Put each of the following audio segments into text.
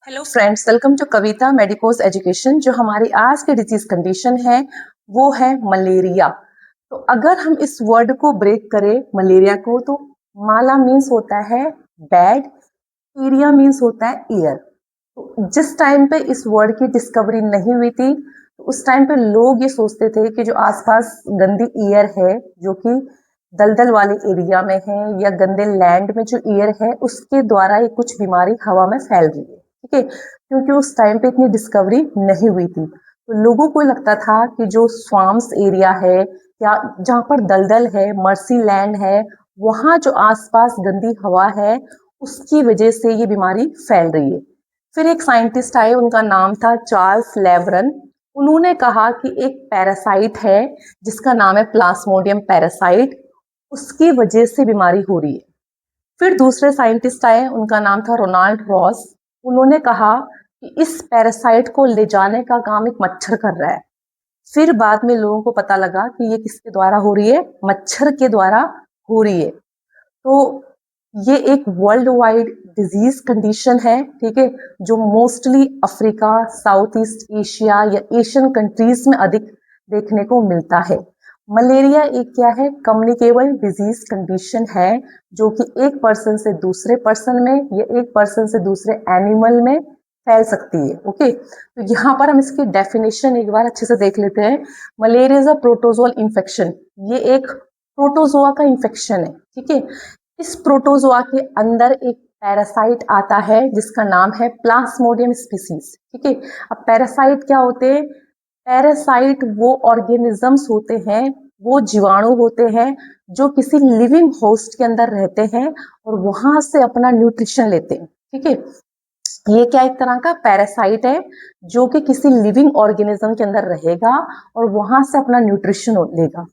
Hello friends, welcome to Kavita medicos education. जो हमारी आज की डिजीज कंडीशन है वो है मलेरिया। तो अगर हम इस वर्ड को ब्रेक करें मलेरिया को, तो माला मीन्स होता है बैड, एरिया मीन्स होता है ईयर। तो जिस टाइम पे इस वर्ड की डिस्कवरी नहीं हुई थी, तो उस टाइम पे लोग ये सोचते थे कि जो आसपास गंदी ईयर है, जो कि दलदल वाले एरिया में है या गंदे लैंड में जो ईयर है, उसके द्वारा ये कुछ बीमारी हवा में फैल रही है। ठीक है, क्योंकि उस टाइम पे इतनी डिस्कवरी नहीं हुई थी, तो लोगों को लगता था कि जो स्वाम्स एरिया है या जहाँ पर दलदल है, मर्सी लैंड है, वहाँ जो आसपास गंदी हवा है, उसकी वजह से ये बीमारी फैल रही है। फिर एक साइंटिस्ट आए, उनका नाम था चार्ल्स लेवरन। उन्होंने कहा कि एक पैरासाइट है जिसका नाम है प्लाज्मोडियम पैरासाइट, उसकी वजह से बीमारी हो रही है। फिर दूसरे साइंटिस्ट आए, उनका नाम था रोनाल्ड रॉस। उन्होंने कहा कि इस पैरासाइट को ले जाने का काम एक मच्छर कर रहा है। फिर बाद में लोगों को पता लगा कि ये किसके द्वारा हो रही है, मच्छर के द्वारा हो रही है। तो ये एक वर्ल्ड वाइड डिजीज कंडीशन है, ठीक है, जो mostly Africa, south east Asia या एशियन कंट्रीज में अधिक देखने को मिलता है। मलेरिया एक क्या है, कम्युनिकेबल डिजीज कंडीशन है, जो कि एक पर्सन से दूसरे पर्सन में या एक पर्सन से दूसरे एनिमल में फैल सकती है। ओके, तो यहाँ पर हम इसकी डेफिनेशन एक बार अच्छे से देख लेते हैं। Malaria is a protozoal infection. ये एक प्रोटोजोआ का इन्फेक्शन है। ठीक है, इस प्रोटोजोआ के अंदर एक पैरासाइट आता है जिसका नाम है प्लाज्मोडियम स्पीसीज। ठीक है, अब पैरासाइट क्या होते हैं? पैरासाइट वो ऑर्गेनिजम्स होते हैं, वो जीवाणु होते हैं जो किसी लिविंग होस्ट के अंदर रहते हैं और वहां से अपना न्यूट्रिशन लेते हैं। ठीक है, ये क्या एक तरह का पैरासाइट है जो कि किसी लिविंग ऑर्गेनिज्म के अंदर रहेगा और वहां से अपना न्यूट्रिशन लेगा।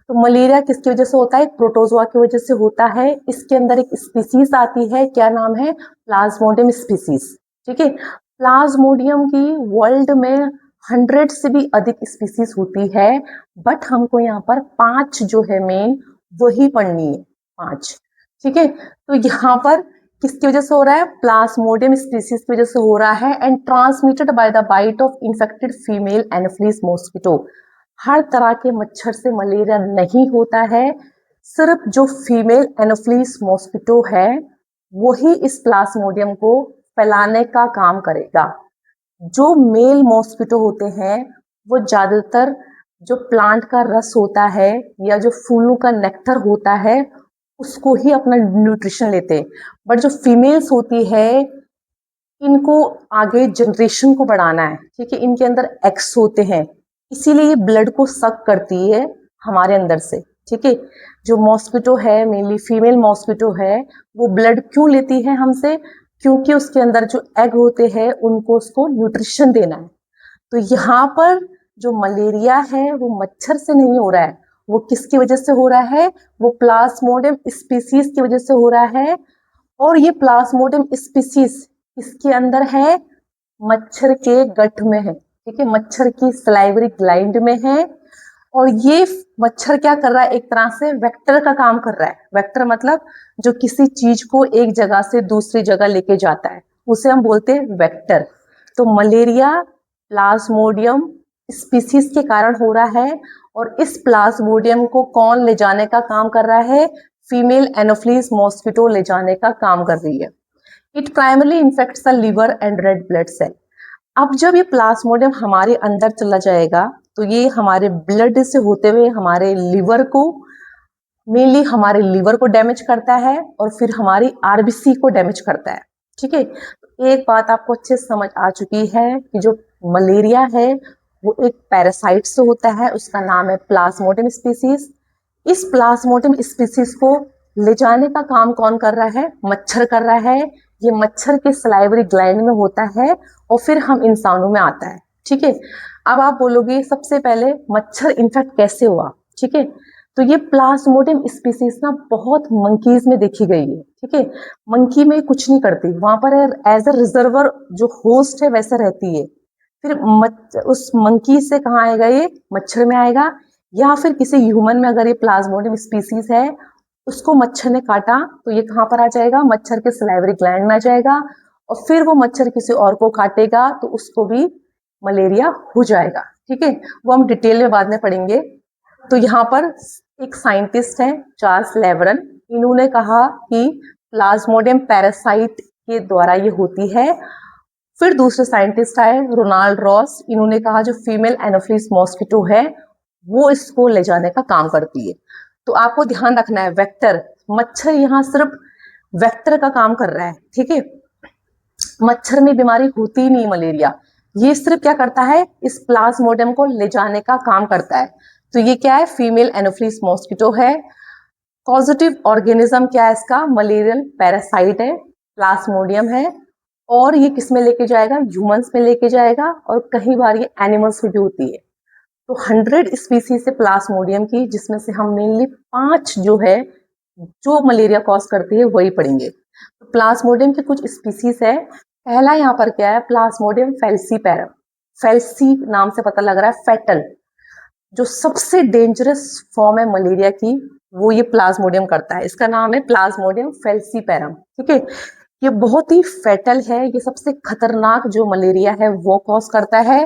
तो मलेरिया किसकी वजह से होता है? एक प्रोटोजोआ की वजह से होता है। इसके अंदर एक स्पीसीज आती है, क्या नाम है? Plasmodium species. ठीक है, प्लाज्मोडियम की वर्ल्ड में 100 से भी अधिक स्पीसीज होती है, बट हमको यहाँ पर 5 जो है मेन वही पढ़नी है, 5। ठीक है, तो यहाँ पर किसकी वजह से हो रहा है? प्लाज्मोडियम स्पीसीज की वजह से हो रहा है, and transmitted by the bite of infected female anopheles mosquito. हर तरह के मच्छर से मलेरिया नहीं होता है, सिर्फ जो फीमेल एनोफिलीज मॉस्किटो है वही इस प्लाज्मोडियम को फैलाने का काम करेगा। जो मेल मॉस्किटो होते हैं वो ज्यादातर जो प्लांट का रस होता है या जो फूलों का नेक्टर होता है उसको ही अपना न्यूट्रिशन लेते हैं, बट जो फीमेल्स होती है इनको आगे जनरेशन को बढ़ाना है। ठीक है, इनके अंदर एग्स होते हैं, इसीलिए ये ब्लड को सक करती है हमारे अंदर से। ठीक है, जो मॉस्किटो है, मेनली फीमेल मॉस्किटो है, वो ब्लड क्यों लेती है हमसे? क्योंकि उसके अंदर जो एग होते हैं उनको उसको न्यूट्रिशन देना है। तो यहाँ पर जो मलेरिया है वो मच्छर से नहीं हो रहा है, वो किसकी वजह से हो रहा है? वो प्लाज्मोडियम स्पीसीज की वजह से हो रहा है। और ये प्लाज्मोडियम स्पीसीज इसके अंदर है, मच्छर के गट में है। ठीक है, मच्छर की सलाइवरी ग्लैंड में है। और ये मच्छर क्या कर रहा है? एक तरह से वेक्टर का काम कर रहा है। वेक्टर मतलब जो किसी चीज को एक जगह से दूसरी जगह लेके जाता है, उसे हम बोलते हैं वेक्टर। तो मलेरिया प्लाज्मोडियम स्पीसीज के कारण हो रहा है, और इस प्लाज्मोडियम को कौन ले जाने का काम कर रहा है? फीमेल एनोफिलीज मॉस्किटो ले जाने का काम कर रही है। It primarily infects the liver and red blood cell. अब जब ये प्लाज्मोडियम हमारे अंदर चला जाएगा तो ये हमारे ब्लड से होते हुए हमारे लिवर को, मेनली हमारे लिवर को डैमेज करता है और फिर हमारी आरबीसी को डैमेज करता है। ठीक है, एक बात आपको अच्छे से समझ आ चुकी है कि जो मलेरिया है वो एक पैरासाइट से होता है, उसका नाम है प्लाज्मोडियम स्पीसीज। इस प्लाज्मोडियम स्पीसीज को ले जाने का काम कौन कर रहा है? मच्छर कर रहा है। ये मच्छर के सलाइवरी ग्लैंड में होता है और फिर हम इंसानों में आता है। ठीक है, अब आप बोलोगे सबसे पहले मच्छर इन्फेक्ट कैसे हुआ? ठीक है, तो ये प्लाज्मोडियम स्पीसीज ना बहुत मंकीज में देखी गई है। ठीक है, मंकी में कुछ नहीं करती, वहां पर एज अ रिजर्वर जो होस्ट है वैसे रहती है। फिर उस मंकी से कहाँ आएगा? ये मच्छर में आएगा, या फिर किसी ह्यूमन में अगर ये प्लाज्मोडियम स्पीसीज है उसको मच्छर ने काटा तो ये कहाँ पर आ जाएगा? मच्छर के सलाइवरी ग्लैंड में आ जाएगा, और फिर वो मच्छर किसी और को काटेगा तो उसको भी मलेरिया हो जाएगा। ठीक है, वो हम डिटेल में बाद में पढ़ेंगे। तो यहाँ पर एक साइंटिस्ट है चार्ल्स लेवरन, इन्होंने कहा कि प्लाज्मोडियम पैरासाइट के द्वारा ये होती है। फिर दूसरे साइंटिस्ट आए रोनाल्ड रॉस, इन्होंने कहा जो फीमेल एनोफिलिस मॉस्किटो है वो इसको ले जाने का काम करती है। तो आपको ध्यान रखना है वेक्टर, मच्छर यहाँ सिर्फ वेक्टर का काम कर रहा है। ठीक है, मच्छर में बीमारी होती ही नहीं मलेरिया, ये सिर्फ क्या करता है इस प्लाज्मोडियम को ले जाने का काम करता है। तो ये क्या है, फीमेल एनोफिलिस मॉस्किटो है। पॉजिटिव ऑर्गेनिज्म क्या है इसका, मलेरियल पैरासाइट है, प्लाज्मोडियम है। और ये किस में लेके जाएगा, ह्यूमंस में लेके जाएगा, और कई बार ये एनिमल्स में भी होती है। तो 100 स्पीसीज है प्लाज्मोडियम की, जिसमें से हम मेनली 5 जो है जो मलेरिया कॉज करती है वही पढ़ेंगे। तो प्लाज्मोडियम की कुछ स्पीसीज है। पहला यहाँ पर क्या है, प्लाज्मोडियम फेल्सीपैरम। फेल्सी नाम से पता लग रहा है फेटल, जो सबसे डेंजरस फॉर्म है मलेरिया की वो ये प्लाज्मोडियम करता है। इसका नाम है प्लाज्मोडियम फेल्सीपैरम। ठीक है, ये बहुत ही फेटल है, ये सबसे खतरनाक जो मलेरिया है वो कॉज करता है,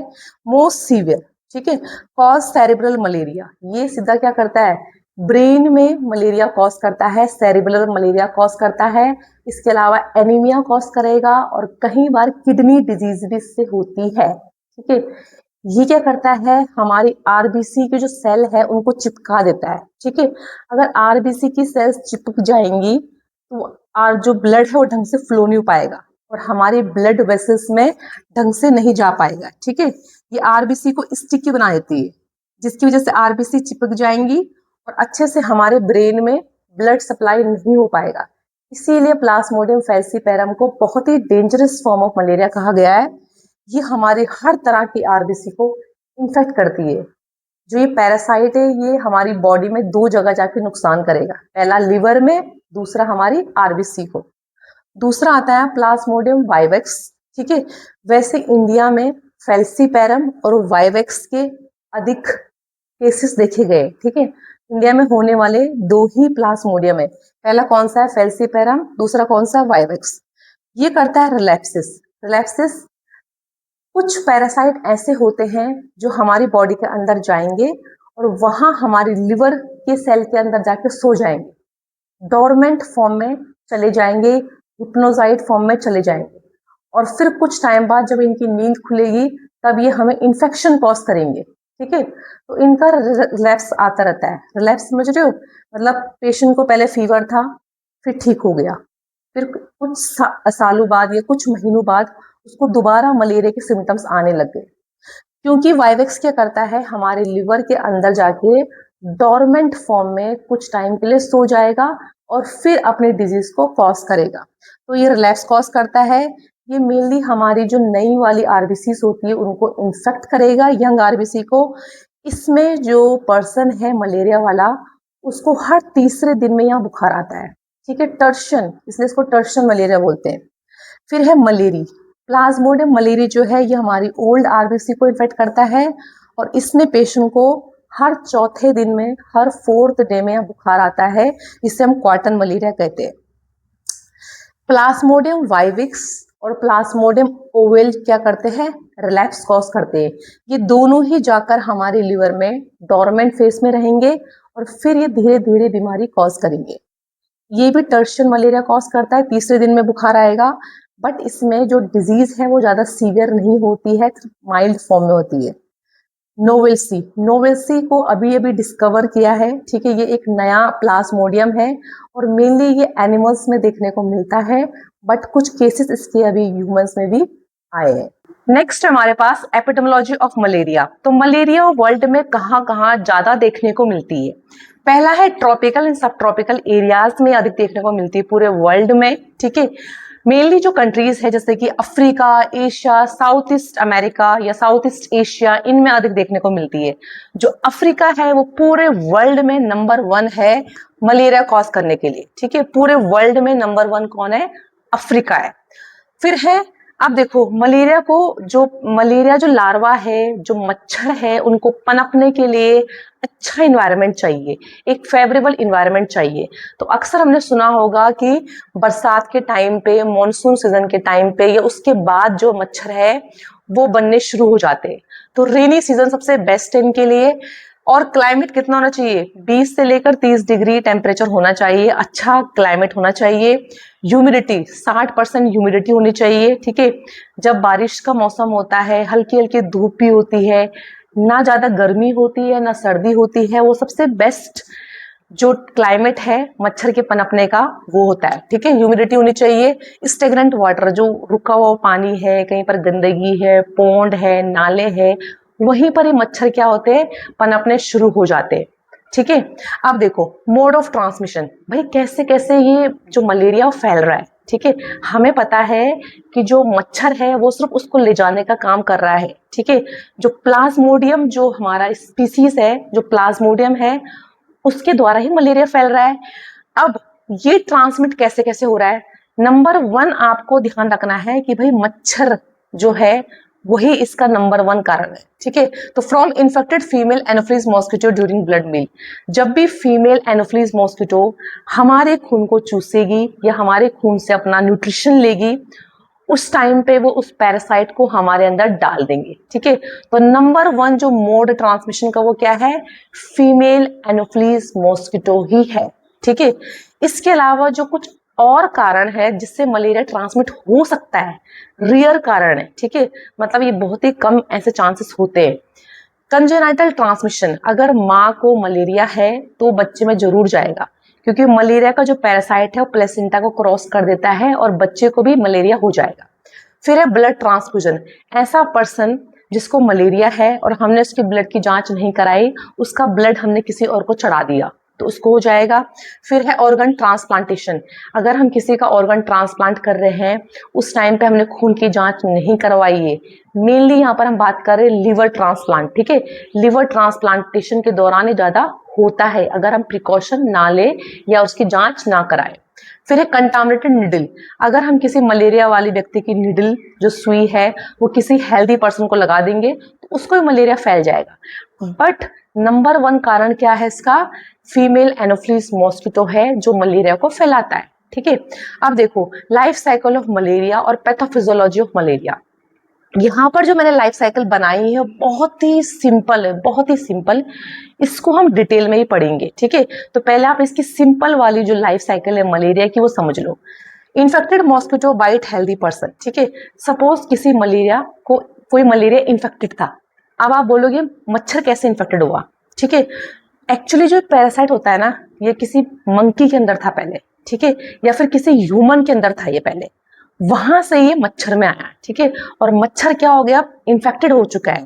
मोस्ट सीवियर। ठीक है, कॉज सेरेब्रल मलेरिया, ये सीधा क्या करता है, ब्रेन में मलेरिया कॉज करता है, सेरेब्रल मलेरिया कॉज करता है। इसके अलावा एनीमिया कॉज करेगा, और कई बार किडनी डिजीज भी इससे होती है। ठीक है, ये क्या करता है, हमारी आरबीसी के जो सेल है उनको चिपका देता है। ठीक है, अगर आरबीसी की सेल्स चिपक जाएंगी तो जो ब्लड है वो ढंग से फ्लो नहीं हो पाएगा, और हमारे ब्लड वेसल्स में ढंग से नहीं जा पाएगा। ठीक है, ये आरबीसी को स्टिकी बना देती है, जिसकी वजह से आरबीसी चिपक जाएंगी और अच्छे से हमारे ब्रेन में ब्लड सप्लाई नहीं हो पाएगा। इसीलिए प्लाज्मोडियम फेल्सीपैरम को बहुत ही डेंजरस फॉर्म ऑफ मलेरिया कहा गया है। ये हमारे हर तरह की आरबीसी को इन्फेक्ट करती है। जो ये पैरासाइट है ये हमारी बॉडी में 2 जगह जाके नुकसान करेगा, पहला लिवर में, दूसरा हमारी आरबीसी को। दूसरा आता है प्लाज्मोडियम वाइवेक्स। ठीक है, वैसे इंडिया में फेल्सीपैरम और वाइवेक्स के अधिक केसेस देखे गए। ठीक है, इंडिया में होने वाले 2 ही प्लाज्मोडियम है, पहला कौन सा है फेल्सीपैरम, दूसरा कौन सा वाइवेक्स। ये करता है रिलैप्सिस। रिलैप्सिस कुछ पैरासाइट ऐसे होते हैं जो हमारी बॉडी के अंदर जाएंगे और वहां हमारी लिवर के सेल के अंदर जाके सो जाएंगे, डोरमेंट फॉर्म में चले जाएंगे, हिप्नोजाइट फॉर्म में चले जाएंगे, और फिर कुछ टाइम बाद जब इनकी नींद खुलेगी तब ये हमें इन्फेक्शन कॉज करेंगे। ठीक है, तो इनका रिलैप्स आता रहता है। रिलैप्स समझ रहे हो, मतलब पेशेंट को पहले फीवर था, फिर ठीक हो गया, फिर कुछ सालों बाद या कुछ महीनों बाद उसको दोबारा मलेरिया के सिम्टम्स आने लग गए। क्योंकि वाइवेक्स क्या करता है, हमारे लिवर के अंदर जाके डोरमेंट फॉर्म में कुछ टाइम के लिए सो जाएगा और फिर अपने डिजीज को कॉज करेगा। तो ये रिलैप्स कॉज करता है। ये मेनली हमारी जो नई वाली आरबीसी होती है उनको इन्फेक्ट करेगा, यंग आरबीसी को। इसमें जो पर्सन है मलेरिया वाला, उसको हर तीसरे दिन में यहाँ बुखार आता है। ठीक है, टर्शन, इसलिए इसको टर्शन मलेरिया बोलते हैं। फिर है मलेरी। प्लाज्मोडियम मलेरी जो है ये हमारी ओल्ड आरबीसी को इन्फेक्ट करता है, और इसमें पेशेंट को हर चौथे दिन में, हर 4th डे में बुखार आता है, इसे हम क्वार्टन मलेरिया कहते हैं। प्लाज्मोडियम वाइविक्स और प्लाज्मोडियम ओवेल क्या करते हैं, रिलैप्स कॉज करते हैं। ये दोनों ही जाकर हमारे लिवर में डोरमेंट फेस में रहेंगे और फिर ये धीरे धीरे बीमारी कॉज करेंगे। ये भी टर्शन मलेरिया कॉज करता है, तीसरे दिन में बुखार आएगा, बट इसमें जो डिजीज है वो ज्यादा सीवियर नहीं होती है, माइल्ड फॉर्म में होती है। नोवेल्सी, नोवेल्सी को अभी अभी डिस्कवर किया है। ठीक है, ये एक नया प्लाज्मोडियम है और मेनली ये एनिमल्स में देखने को मिलता है, बट कुछ केसेस इसके अभी ह्यूमंस में भी आए हैं। नेक्स्ट हमारे पास एपिडेमियोलॉजी ऑफ मलेरिया। तो मलेरिया वर्ल्ड में कहाँ कहाँ ज्यादा देखने को मिलती है। पहला है ट्रॉपिकल एंड सब ट्रॉपिकल एरियाज में अधिक देखने को मिलती है पूरे वर्ल्ड में। ठीक है, मेनली जो कंट्रीज है जैसे कि Africa, Asia, south east America या साउथ ईस्ट एशिया, इनमें अधिक देखने को मिलती है। जो अफ्रीका है वो पूरे वर्ल्ड में नंबर 1 है मलेरिया कॉज करने के लिए। ठीक है, पूरे वर्ल्ड में नंबर 1 कौन है, अफ्रीका है। फिर है अब देखो मलेरिया जो लार्वा है, जो मच्छर है, उनको पनपने के लिए अच्छा इन्वायरमेंट चाहिए, एक फेवरेबल इन्वायरमेंट चाहिए। तो अक्सर हमने सुना होगा कि बरसात के टाइम पे, मॉनसून सीजन के टाइम पे या उसके बाद जो मच्छर है वो बनने शुरू हो जाते हैं। तो रेनी सीजन सबसे बेस्ट है इनके लिए। और क्लाइमेट कितना होना चाहिए, 20 से लेकर 30 डिग्री टेम्परेचर होना चाहिए, अच्छा क्लाइमेट होना चाहिए। ह्यूमिडिटी 60% ह्यूमिडिटी होनी चाहिए, ठीक है। जब बारिश का मौसम होता है, हल्की हल्की धूप भी होती है, ना ज्यादा गर्मी होती है ना सर्दी होती है, वो सबसे बेस्ट जो क्लाइमेट है मच्छर के पनपने का वो होता है, ठीक है। ह्यूमिडिटी होनी चाहिए। स्टेगनेंट वाटर, जो रुका हुआ पानी है, कहीं पर गंदगी है, पौंड है, नाले है, वहीं पर ही मच्छर क्या होते हैं, पनपने शुरू हो जाते हैं, ठीक है। अब देखो मोड ऑफ ट्रांसमिशन, भाई कैसे कैसे ये जो मलेरिया फैल रहा है, ठीक है। हमें पता है कि जो मच्छर है वो सिर्फ उसको ले जाने का काम कर रहा है, ठीक है। जो प्लाज्मोडियम, जो हमारा स्पीसीज है, जो प्लाज्मोडियम है, उसके द्वारा ही मलेरिया फैल रहा है। अब ये ट्रांसमिट कैसे कैसे हो रहा है, नंबर 1 आपको ध्यान रखना है कि भाई मच्छर जो है वही इसका नंबर 1 कारण है, ठीक है। तो from infected female anopheles mosquito during blood meal, जब भी फीमेल एनोफिलीज मॉस्किटो हमारे खून को चूसेगी या हमारे खून से अपना न्यूट्रिशन लेगी, उस टाइम पे वो उस पैरासाइट को हमारे अंदर डाल देंगे, ठीक है। तो नंबर 1 जो मोड ट्रांसमिशन का वो क्या है, फीमेल एनोफिलीज मॉस्किटो ही है, ठीक है। इसके अलावा जो कुछ और कारण है जिससे मलेरिया ट्रांसमिट हो सकता है, रियर कारण है, ठीक है। मतलब ये बहुत ही कम ऐसे चांसेस होते हैं। कंजेनाइटल ट्रांसमिशन, अगर माँ को मलेरिया है तो बच्चे में जरूर जाएगा, क्योंकि मलेरिया का जो पैरासाइट है वो प्लेसेंटा को क्रॉस कर देता है और बच्चे को भी मलेरिया हो जाएगा। फिर है ब्लड ट्रांसफ्यूजन, ऐसा पर्सन जिसको मलेरिया है और हमने उसकी ब्लड की जांच नहीं कराई, उसका ब्लड हमने किसी और को चढ़ा दिया तो उसको हो जाएगा। फिर है ऑर्गन ट्रांसप्लांटेशन, अगर हम किसी का ऑर्गन ट्रांसप्लांट कर रहे हैं, उस टाइम पे हमने खून की जांच नहीं करवाई है, मेनली यहाँ पर हम बात कर रहे हैं लिवर ट्रांसप्लांट, ठीक है। लिवर ट्रांसप्लांटेशन के दौरान ही ज्यादा होता है अगर हम प्रिकॉशन ना ले या उसकी जांच ना कराए। फिर है कंटामिनेटेड निडल, अगर हम किसी मलेरिया वाली व्यक्ति की निडल जो सुई है वो किसी हेल्दी पर्सन को लगा देंगे तो उसको भी मलेरिया फैल जाएगा। बट नंबर 1 कारण क्या है इसका, फीमेल एनोफिलीज मॉस्किटो है जो मलेरिया को फैलाता है, ठीक है। अब देखो लाइफ साइकिल ऑफ मलेरिया और पैथोफिजियोलॉजी ऑफ मलेरिया, यहाँ पर जो मैंने लाइफ साइकिल बनाई है बहुत ही सिंपल है, बहुत ही सिंपल, इसको हम डिटेल में ही पढ़ेंगे, ठीक है। तो पहले आप इसकी सिंपल वाली जो लाइफ साइकिल है मलेरिया की वो समझ लो। Infected mosquito bite healthy person, ठीक है। सपोज किसी मलेरिया को, कोई मलेरिया इन्फेक्टेड था, अब आप बोलोगे मच्छर कैसे इन्फेक्टेड हुआ, ठीक है। एक्चुअली जो पैरासाइट होता है ना, ये किसी मंकी के अंदर था पहले, ठीक है, या फिर किसी ह्यूमन के अंदर था ये पहले, वहां से ये मच्छर में आया, ठीक है। और मच्छर क्या हो गया, इन्फेक्टेड हो चुका है।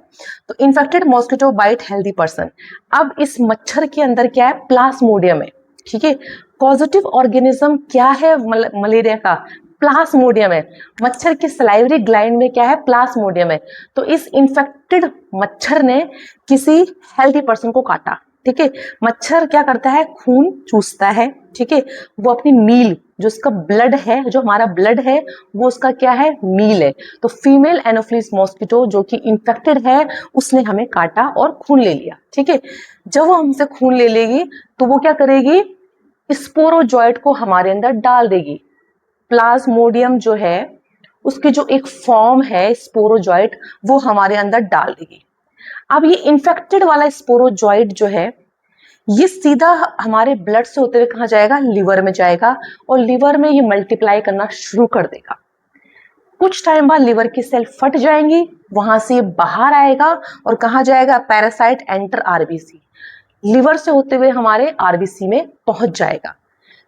तो infected mosquito bite healthy person, अब इस मच्छर के अंदर क्या है, प्लाज्मोडियम है, ठीक है। पॉजिटिव ऑर्गेनिज्म क्या है मलेरिया का, प्लाज्मोडियम है। मच्छर की सलाइवरी ग्लैंड में क्या है, प्लाज्मोडियम है। तो इस इन्फेक्टेड मच्छर ने किसी हेल्दी पर्सन को काटा, ठीक है। मच्छर क्या करता है, खून चूसता है, ठीक है। वो अपनी मील, जो उसका ब्लड है, जो हमारा ब्लड है वो उसका क्या है, मील है। तो फीमेल एनोफिलीज मॉस्किटो जो कि इन्फेक्टेड है उसने हमें काटा और खून ले लिया, ठीक है। जब वो हमसे खून ले लेगी तो वो क्या करेगी, स्पोरोजॉइट को हमारे अंदर डाल देगी। प्लाज्मोडियम जो है उसकी जो एक फॉर्म है स्पोरोजॉइट, वो हमारे अंदर डाल देगी। अब ये इन्फेक्टेड वाला स्पोरोजॉइट जो है ये सीधा हमारे ब्लड से होते हुए कहाँ जाएगा, लिवर में जाएगा, और लिवर में ये मल्टीप्लाई करना शुरू कर देगा। कुछ टाइम बाद लिवर की सेल फट जाएंगी, वहां से ये बाहर आएगा और कहाँ जाएगा, पैरासाइट एंटर आरबीसी, लिवर से होते हुए हमारे आरबीसी में पहुंच जाएगा।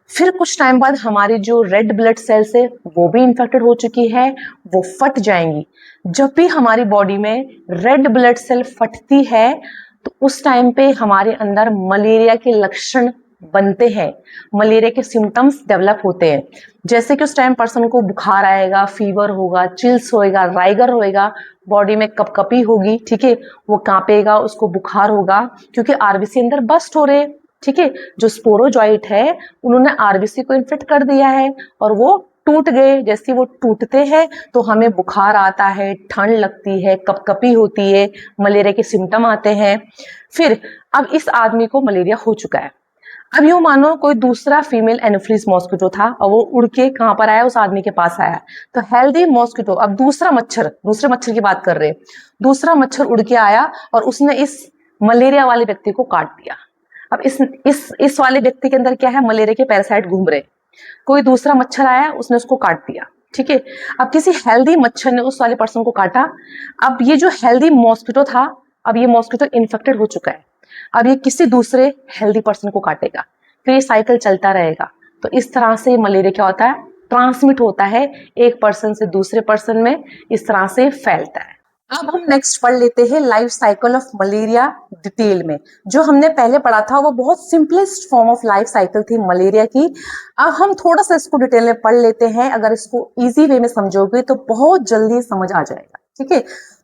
फिर कुछ टाइम बाद हमारी जो रेड ब्लड सेल्स है वो भी इन्फेक्टेड हो चुकी है, वो फट जाएंगी। जब भी हमारी बॉडी में रेड ब्लड सेल फटती है तो उस टाइम पे हमारे अंदर मलेरिया के लक्षण बनते हैं, मलेरिया के सिम्टम्स डेवलप होते हैं। जैसे कि उस टाइम पर्सन को बुखार आएगा, फीवर होगा, चिल्स होएगा, राइगर होएगा, बॉडी में कपकपी होगी, ठीक है, वो कांपेगा, उसको बुखार होगा क्योंकि आरबीसी अंदर बस्ट हो रहे, ठीक है। जो स्पोरोजॉइट है उन्होंने आरबीसी को इन्फेक्ट कर दिया है और वो टूट गए, जैसे वो टूटते हैं तो हमें बुखार आता है, ठंड लगती है, कपकपी होती है, मलेरिया के सिम्टम आते हैं। फिर अब इस आदमी को मलेरिया हो चुका है। अब यूं मानो कोई दूसरा फीमेल एनोफिलिस मॉस्किटो था और वो उड़ के कहां पर आया, उस आदमी के पास आया। तो हेल्दी मॉस्किटो, अब दूसरा मच्छर, दूसरे मच्छर की बात कर रहे हैं, दूसरा मच्छर उड़ के आया और उसने इस मलेरिया वाले व्यक्ति को काट दिया। अब इस वाले व्यक्ति के अंदर क्या है, मलेरिया के पैरासाइट घूम रहे। कोई दूसरा मच्छर आया, उसने उसको काट दिया, ठीक है। अब किसी हेल्दी मच्छर ने उस वाले पर्सन को काटा। अब ये जो हेल्दी मॉस्किटो था, अब ये मॉस्किटो इन्फेक्टेड हो चुका है, अब ये किसी दूसरे हेल्दी पर्सन को काटेगा, फिर ये साइकिल चलता रहेगा। तो इस तरह से मलेरिया क्या होता है, ट्रांसमिट होता है एक पर्सन से दूसरे पर्सन में, इस तरह से फैलता है। अब हम नेक्स्ट पढ़ लेते हैं life cycle of malaria detail में। जो हमने पहले पढ़ा था वो बहुत simplest form of life cycle थी मलेरिया की। अब हम थोड़ा सा इसको डिटेल में पढ़ लेते हैं। अगर इसको इजी वे में समझोगे तो बहुत जल्दी समझ आ जाएगा, ठीक है।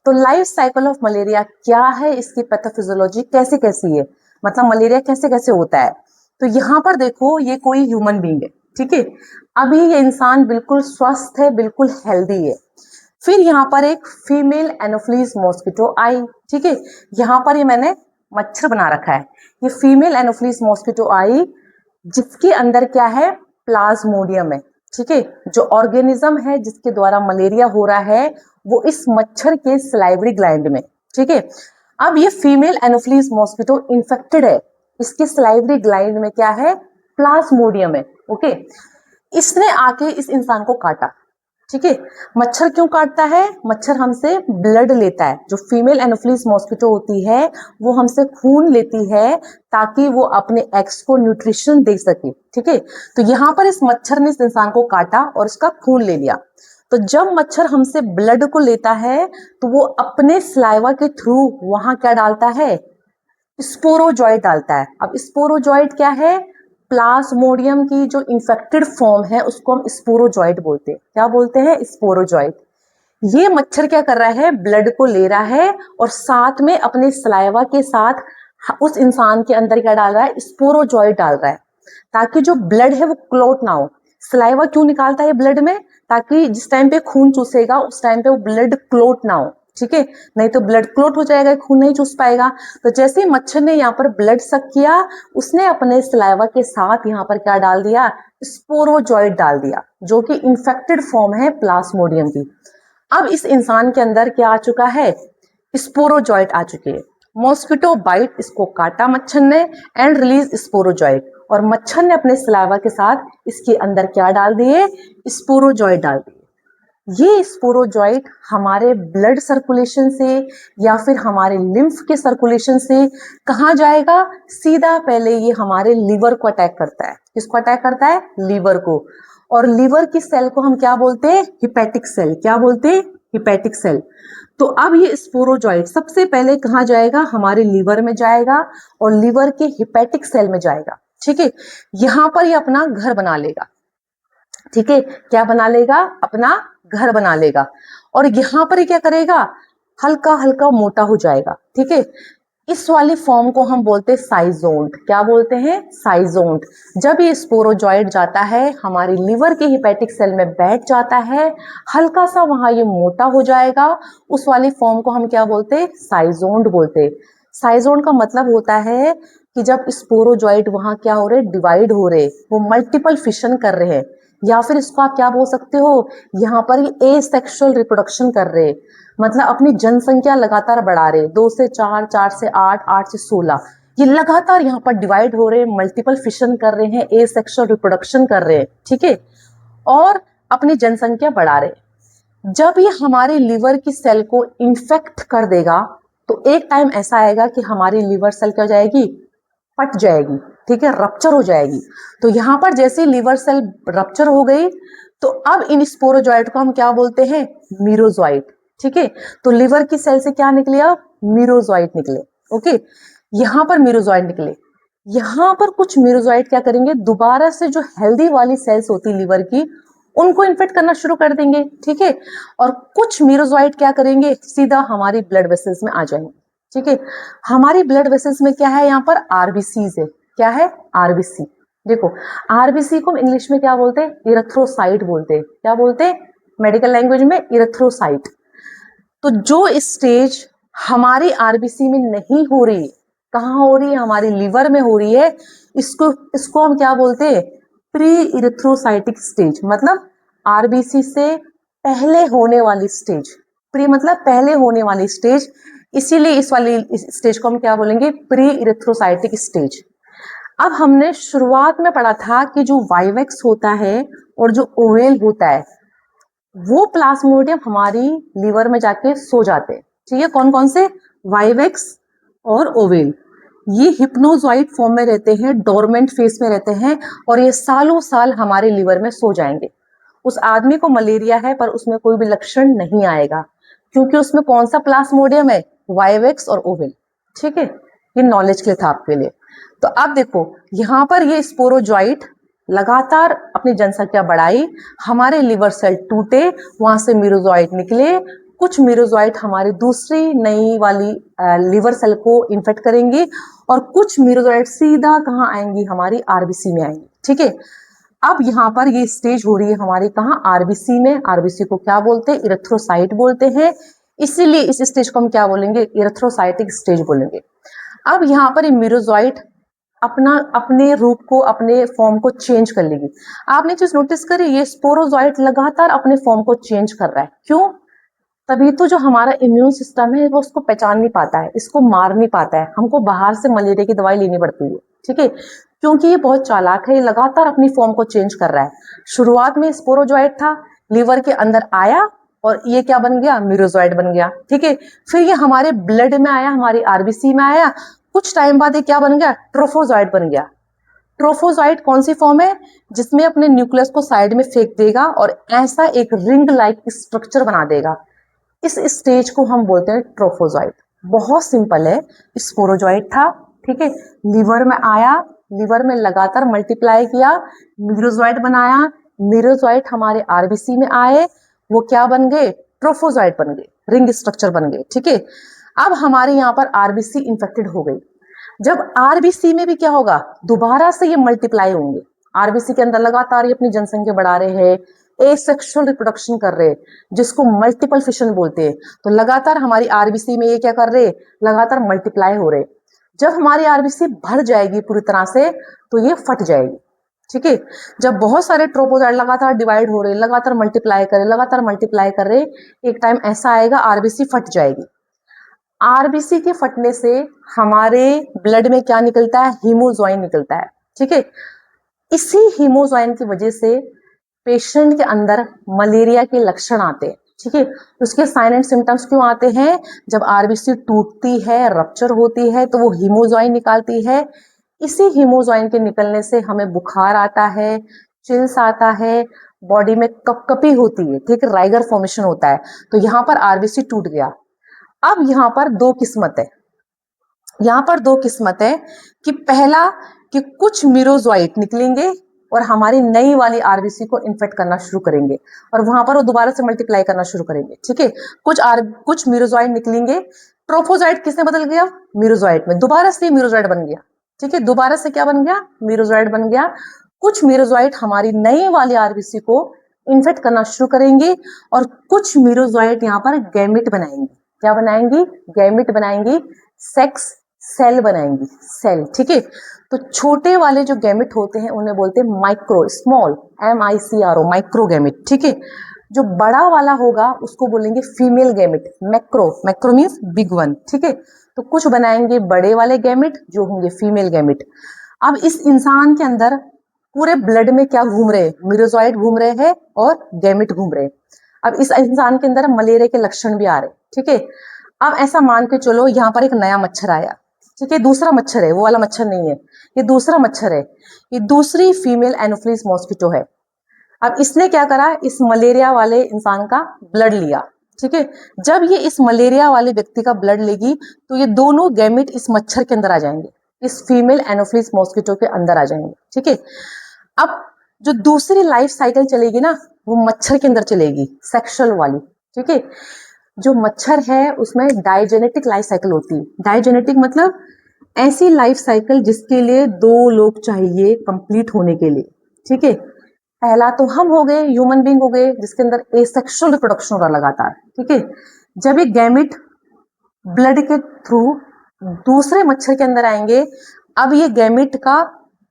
तो लाइफ साइकिल ऑफ मलेरिया क्या है, इसकी पैथोफिजियोलॉजी कैसे कैसी है, मतलब मलेरिया कैसे कैसे होता है। तो यहाँ पर देखो, ये कोई ह्यूमन बीइंग है, ठीक है। अभी ये इंसान बिल्कुल स्वस्थ है, बिल्कुल हेल्दी है। फिर यहाँ पर एक फीमेल एनोफिलीज मॉस्किटो आई, ठीक है। यहाँ पर ये मैंने मच्छर बना रखा है, ये फीमेल एनोफिलीज मॉस्किटो आई, जिसके अंदर क्या है, प्लाज्मोडियम है, ठीक है। जो ऑर्गेनिज्म है जिसके द्वारा मलेरिया हो रहा है वो इस मच्छर के सलाइवरी ग्लैंड में, ठीक है। अब ये फीमेल एनोफिलीज मॉस्किटो इन्फेक्टेड है, इसके सलाइवरी ग्लैंड में क्या है, प्लाज्मोडियम है, ओके। इसने आके इस इंसान को काटा, ठीक है। मच्छर क्यों काटता है, मच्छर हमसे ब्लड लेता है। जो फीमेल एनोफिलीज मॉस्किटो होती है वो हमसे खून लेती है ताकि वो अपने एग्स को न्यूट्रिशन दे सके, ठीक है। तो यहाँ पर इस मच्छर ने इस इंसान को काटा और इसका खून ले लिया। तो जब मच्छर हमसे ब्लड को लेता है तो वो अपने स्लाइवा के थ्रू वहां क्या डालता है, स्पोरोजॉइट डालता है। अब स्पोरोजॉइट क्या है, प्लाज्मोडियम की जो इन्फेक्टेड फॉर्म है उसको हम स्पोरोजॉइट बोलते हैं। क्या बोलते हैं, स्पोरोजॉइट। ये मच्छर क्या कर रहा है, ब्लड को ले रहा है और साथ में अपने सलाइवा के साथ उस इंसान के अंदर क्या डाल रहा है, स्पोरोजॉइट डाल रहा है, ताकि जो ब्लड है वो क्लॉट ना हो। सलाइवा क्यों निकालता है ब्लड में, ताकि जिस टाइम पे खून चूसेगा उस टाइम पे वो ब्लड क्लॉट ना हो, ठीक है। नहीं तो ब्लड क्लॉट हो जाएगा, खून नहीं चूस पाएगा। तो जैसे ही मच्छर ने यहाँ पर ब्लड सक किया, उसने अपने सलाइवा के साथ यहाँ पर क्या डाल दिया, स्पोरोजॉइट डाल दिया, जो कि इंफेक्टेड फॉर्म है प्लाज्मोडियम की। अब इस इंसान के अंदर क्या आ चुका है, स्पोरोजॉइट आ चुके हैं। मॉस्किटो बाइट, इसको काटा मच्छर ने एंड रिलीज स्पोरोजॉइट, और मच्छर ने अपने सलाइवा के साथ इसके अंदर क्या डाल दिए, स्पोरोजॉइट डाल दिए। ये स्पोरोजॉइट हमारे ब्लड सर्कुलेशन से या फिर हमारे लिम्फ के सर्कुलेशन से कहाँ जाएगा, सीधा पहले ये हमारे लीवर को अटैक करता है। किसको अटैक करता है, लीवर को। और लीवर की सेल को हम क्या बोलते हैं, हिपैटिक सेल। क्या बोलते हैं, हिपैटिक सेल। तो अब ये स्पोरोजॉइट सबसे पहले कहाँ जाएगा, हमारे लीवर में जाएगा और लीवर के हिपैटिक सेल में जाएगा, ठीक है। यहाँ पर ये अपना घर बना लेगा, ठीक है। क्या बना लेगा, अपना घर बना लेगा। और यहाँ पर ये क्या करेगा, हल्का हल्का मोटा हो जाएगा, ठीक है। इस वाली फॉर्म को हम बोलते हैं साइजोन्ट। क्या बोलते हैं, साइजोन्ट। जब ये स्पोरोजॉइट जाता है हमारी लिवर के हिपैटिक सेल में बैठ जाता है, हल्का सा वहां ये मोटा हो जाएगा, उस वाली फॉर्म को हम क्या बोलते हैं, साइजोन्ट बोलते हैं। साइजोन्ट का मतलब होता है कि जब स्पोरोजॉइट वहां क्या हो रहे, डिवाइड हो रहे, वो मल्टीपल फिशन कर रहे हैं, या फिर इसको आप क्या बोल सकते हो, यहाँ पर ये एसेक्सुअल रिप्रोडक्शन कर रहे, मतलब अपनी जनसंख्या लगातार बढ़ा रहे, 2 से 4, 4 से 8, 8 से 16, ये लगातार यहाँ पर डिवाइड हो रहे, मल्टीपल फिशन कर रहे हैं, एसेक्सुअल रिप्रोडक्शन कर रहे हैं, ठीक है, और अपनी जनसंख्या बढ़ा रहे। जब ये हमारे लिवर की सेल को इन्फेक्ट कर देगा तो एक टाइम ऐसा आएगा कि हमारी लिवर सेल क्या हो जाएगी, फट जाएगी, ठीक है, रप्चर हो जाएगी। तो यहाँ पर जैसे लिवर सेल रप्चर हो गई तो अब इन स्पोरोजॉइट को हम क्या बोलते हैं, मीरोजॉइट, ठीक है। तो लिवर की सेल से क्या निकले, अब मीरोजॉइट निकले, ओके। यहाँ पर मीरोजॉइट निकले, यहाँ पर कुछ मीरोजॉइट क्या करेंगे, दोबारा से जो हेल्दी वाली सेल्स होती लिवर की उनको इन्फेक्ट करना शुरू कर देंगे, ठीक है। और कुछ मीरोजॉइट क्या करेंगे, सीधा हमारी ब्लड वेसल्स में आ जाएंगे, ठीक है। हमारी ब्लड वेसल्स में क्या है, यहाँ पर आरबीसीज है। क्या है, आरबीसी। देखो, आरबीसी को इंग्लिश में क्या बोलते हैं? इरेथ्रोसाइट बोलते हैं। क्या बोलते हैं मेडिकल लैंग्वेज में? इरेथ्रोसाइट। तो जो स्टेज हमारी आरबीसी में नहीं हो रही, कहाँ हो रही है? हमारी लिवर में हो रही है। इसको इसको हम क्या बोलते हैं? प्री इरेथ्रोसाइटिक स्टेज, मतलब आरबीसी से पहले होने वाली स्टेज। प्री मतलब पहले होने वाली स्टेज, इसीलिए इस स्टेज को हम क्या बोलेंगे? Pre erythrocytic stage. अब हमने शुरुआत में पढ़ा था कि जो वाइवेक्स होता है और जो ओवेल होता है, वो प्लाज्मोडियम हमारी लीवर में जाके सो जाते हैं। ठीक है, कौन कौन से? वाइवेक्स और ओवेल। ये हिप्नोजॉइड फॉर्म में रहते हैं, डोरमेंट फेस में रहते हैं, और ये सालों साल हमारे लीवर में सो जाएंगे। उस आदमी को मलेरिया है पर उसमें कोई भी लक्षण नहीं आएगा, क्योंकि उसमें कौन सा प्लाज्मोडियम है? वाइवेक्स और ओवेल। ठीक है, ये नॉलेज के लिए था आपके लिए। तो अब देखो, यहाँ पर ये स्पोरोजॉइट लगातार अपनी जनसंख्या बढ़ाई, हमारे लिवर सेल टूटे, वहां से मीरोजॉइट निकले। कुछ मीरोजॉइट हमारी दूसरी नई वाली लिवर सेल को इन्फेक्ट करेंगी, और कुछ मीरोजॉइट सीधा कहाँ आएंगी? हमारी आरबीसी में आएंगी। ठीक है, अब यहाँ पर ये स्टेज हो रही है हमारी कहाँ? आरबीसी में। आरबीसी को क्या बोलते हैं? इरेथ्रोसाइट बोलते हैं। इसीलिए इस स्टेज को हम क्या बोलेंगे? इरेथ्रोसाइटिक स्टेज बोलेंगे। अब यहाँ पर मीरोजॉइट अपने रूप को, अपने फॉर्म को चेंज कर लेगी। आपने चीज नोटिस करी, ये स्पोरोजॉइट लगातार अपने फॉर्म को चेंज कर रहा है। क्यों? तभी तो जो हमारा इम्यून सिस्टम है वो उसको पहचान नहीं पाता है, इसको मार नहीं पाता है। हमको बाहर से मलेरिया की दवाई लेनी पड़ती है। ठीक है, क्योंकि ये बहुत चालाक है, ये लगातार अपनी फॉर्म को चेंज कर रहा है। शुरुआत में स्पोरोजॉइट था, लिवर के अंदर आया, और ये क्या बन गया? मीरोजॉइट बन गया। ठीक है, फिर ये हमारे ब्लड में आया, हमारी आरबीसी में आया। कुछ टाइम बाद ये क्या बन गया? ट्रोफोजॉइट बन गया। ट्रोफोजॉइट कौन सी फॉर्म है? जिसमें अपने न्यूक्लियस को साइड में फेंक देगा और ऐसा एक रिंग लाइक स्ट्रक्चर बना देगा। इस स्टेज को हम बोलते हैं ट्रोफोजॉइट। बहुत सिंपल है, स्पोरोजॉइट था। ठीक है, लिवर में आया, लिवर में लगातार मल्टीप्लाई किया, मीरोजॉइट बनाया, मीरोजॉइट हमारे आरबीसी में आए, वो क्या बन गए? ट्रोफोजॉइट बन गए, रिंग स्ट्रक्चर बन गए। ठीक है, अब हमारे यहाँ पर आरबीसी इंफेक्टेड हो गई। जब आरबीसी में भी क्या होगा? दोबारा से ये मल्टीप्लाई होंगे। आरबीसी के अंदर लगातार ये अपनी जनसंख्या बढ़ा रहे हैं, एसेक्सुअल रिप्रोडक्शन कर रहे हैं, जिसको मल्टीपल फिशन बोलते हैं। तो लगातार हमारी आरबीसी में ये क्या कर रहे हैं? लगातार मल्टीप्लाई हो रहे। जब हमारी आरबीसी भर जाएगी पूरी तरह से, तो ये फट जाएगी। ठीक है, जब बहुत सारे ट्रोपोजाइट लगातार डिवाइड हो रहे, लगातार मल्टीप्लाई कर रहे, एक टाइम ऐसा आएगा आरबीसी फट जाएगी। आरबीसी के फटने से हमारे ब्लड में क्या निकलता है? हीमोजॉइन निकलता है। ठीक है, इसी हीमोजॉइन की वजह से पेशेंट के अंदर मलेरिया के लक्षण आते हैं। ठीक है, उसके साइन एंड सिम्टम्स क्यों आते हैं? जब आरबीसी टूटती है, रप्चर होती है, तो वो हीमोजॉइन निकालती है। इसी हीमोजॉइन के निकलने से हमें बुखार आता है, चिल्स आता है, बॉडी में कपकपी होती है। ठीक है, राइगर फॉर्मेशन होता है। तो यहाँ पर आरबीसी टूट गया। अब यहाँ पर दो किस्मत है, यहाँ पर दो किस्मत है कि पहला कि कुछ मीरोजॉइट निकलेंगे और हमारी नई वाली आरबीसी को इन्फेक्ट करना शुरू करेंगे, और वहां पर वो दोबारा से मल्टीप्लाई करना शुरू करेंगे। ठीक है, कुछ मीरोजॉइट निकलेंगे। ट्रोफोजॉइट किसने बदल गया? मीरोजॉइट में, दोबारा से मीरोजॉइट बन गया। ठीक है, दोबारा से क्या बन गया? मीरोजॉइट बन गया। कुछ मीरोजॉइट हमारी नई वाली आरबीसी को इन्फेक्ट करना शुरू करेंगे, और कुछ मीरोजॉइट यहाँ पर गैमिट बनाएंगी। क्या बनाएंगी? गैमिट बनाएंगी, सेक्स सेल बनाएंगी, सेल। ठीक है, तो छोटे वाले जो गैमिट होते हैं उन्हें बोलते हैं micro, small, MICRO, micro gamete. ठीक है, जो बड़ा वाला होगा उसको बोलेंगे female gamete, macro. Macro means big one. ठीक है, तो कुछ बनाएंगे बड़े वाले गैमिट जो होंगे फीमेल गैमिट। अब इस इंसान के अंदर पूरे ब्लड में क्या घूम रहे? मीरोजॉइट घूम रहे हैं और गैमिट घूम रहे हैं। अब इस इंसान के अंदर मलेरिया के लक्षण भी आ रहे। ठीक है, अब ऐसा मान के चलो यहाँ पर एक नया मच्छर आया। ठीक है, दूसरा मच्छर है, वो वाला मच्छर नहीं है, ये दूसरा मच्छर है। ये दूसरी फीमेल एनोफिलीज मॉस्किटो है। अब इसने क्या करा? इस मलेरिया वाले इंसान का ब्लड लिया। ठीक है, जब ये इस मलेरिया वाले व्यक्ति का ब्लड लेगी, तो ये दोनों गैमिट इस मच्छर के अंदर आ जाएंगे, इस फीमेल एनोफिलीज मॉस्किटो के अंदर आ जाएंगे। ठीक है, अब जो दूसरी लाइफ साइकिल चलेगी ना, वो मच्छर के अंदर चलेगी, सेक्सुअल वाली। ठीक है, जो मच्छर है उसमें डायजेनेटिक लाइफ साइकिल होती है। डायजेनेटिक मतलब ऐसी लाइफ साइकिल जिसके लिए 2 लोग चाहिए कंप्लीट होने के लिए, ठीक है। पहला तो हम हो गए, ह्यूमन बीइंग हो गए, जिसके अंदर एसेक्सुअल रिप्रोडक्शन हो रहा लगातार, ठीक है। जब ये गैमेट ब्लड के थ्रू दूसरे मच्छर के अंदर आएंगे, अब ये गैमेट का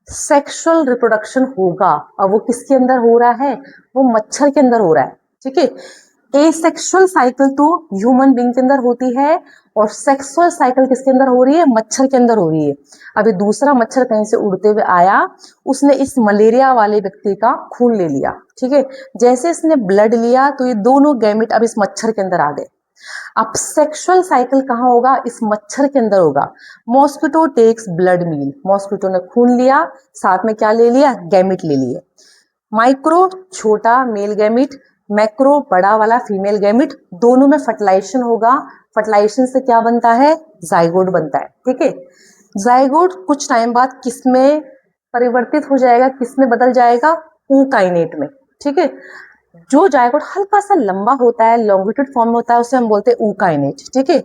सेक्सुअल रिप्रोडक्शन होगा। अब वो किसके अंदर हो रहा है? वो मच्छर के अंदर हो रहा है, ठीक है। एसेक्सुअल साइकिल तो ह्यूमन बीइंग के अंदर होती है और सेक्सुअल साइकिल किसके अंदर हो रही है? मच्छर के अंदर हो रही है। अभी दूसरा मच्छर कहीं से उड़ते हुए आया, उसने इस मलेरिया वाले व्यक्ति का खून ले लिया, ठीक है। जैसे इसने ब्लड लिया तो ये दोनों गैमेट अब इस मच्छर के अंदर आ गए। अब सेक्सुअल साइकिल कहाँ होगा? इस मच्छर के अंदर होगा। Mosquito takes blood meal, mosquito ने खून लिया, साथ में क्या ले लिया? गैमेट ले लिए। माइक्रो छोटा मेल गैमिट, मैक्रो बड़ा वाला फीमेल गैमिट, दोनों में फर्टिलाइजेशन होगा। फर्टिलाइजेशन से क्या बनता है? जाइगोट बनता है, ठीक है। जाइगोट कुछ टाइम बाद किसमें परिवर्तित हो जाएगा? किसमें बदल जाएगा? ऊकाइनेट में, ठीक है। जो जाइगोट हल्का सा लंबा होता है, लॉन्गिट्यूड फॉर्म में होता है, उसे हम बोलते हैं ऊकाइनेट, ठीक है।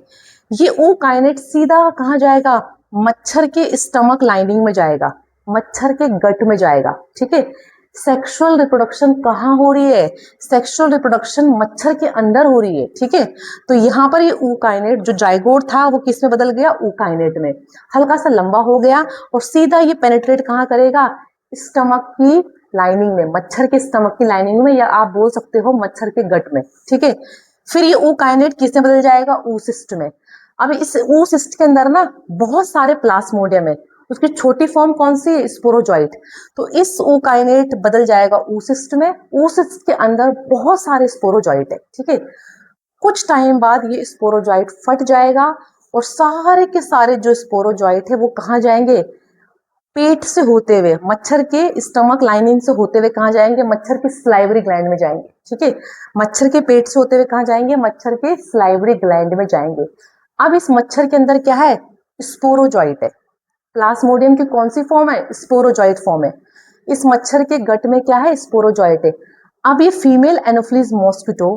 ये ऊकाइनेट सीधा कहाँ जाएगा? मच्छर के स्टमक लाइनिंग में जाएगा, मच्छर के गट में जाएगा, ठीक है। सेक्सुअल रिप्रोडक्शन कहाँ हो रही है? सेक्सुअल रिप्रोडक्शन मच्छर के अंदर हो रही है, ठीक है। तो यहाँ पर ये ऊकाइनेट जो जाइगोट था वो किस में बदल गया? ऊकाइनेट में। हल्का सा लंबा हो गया और सीधा ये पेनिट्रेट कहाँ करेगा? स्टमक की लाइनिंग में, मच्छर के स्टमक की लाइनिंग में, या आप बोल सकते हो मच्छर के गट में, ठीक है। फिर ये ऊकाइनेट किस में बदल जाएगा? ऊसिस्ट में। अब इस ऊसिस्ट के अंदर ना बहुत सारे प्लास्मोडियम है, उसकी छोटी फॉर्म कौन सी है? स्पोरोजॉइट। तो इस ऊकाइनेट बदल जाएगा ऊसिस्ट में। ऊसिस्ट के अंदर बहुत सारे स्पोरोजॉइट है, ठीक है। कुछ टाइम बाद ये स्पोरोजॉइट फट जाएगा और सारे के सारे जो स्पोरोजॉइट है वो कहाँ जाएंगे? पेट से होते हुए, मच्छर के स्टमक लाइनिंग से होते हुए कहाँ जाएंगे? मच्छर के स्लाइवरी ग्लैंड में जाएंगे, ठीक है। मच्छर के पेट से होते हुए कहाँ जाएंगे? मच्छर के स्लाइवरी ग्लैंड में जाएंगे। अब इस मच्छर के अंदर क्या है? स्पोरोजॉइट है। प्लाज्मोडियम की कौन सी फॉर्म है? स्पोरोजॉइट फॉर्म है। इस मच्छर के गट में क्या है? स्पोरोजॉइट है। अब ये फीमेल एनोफिलीज मॉस्किटो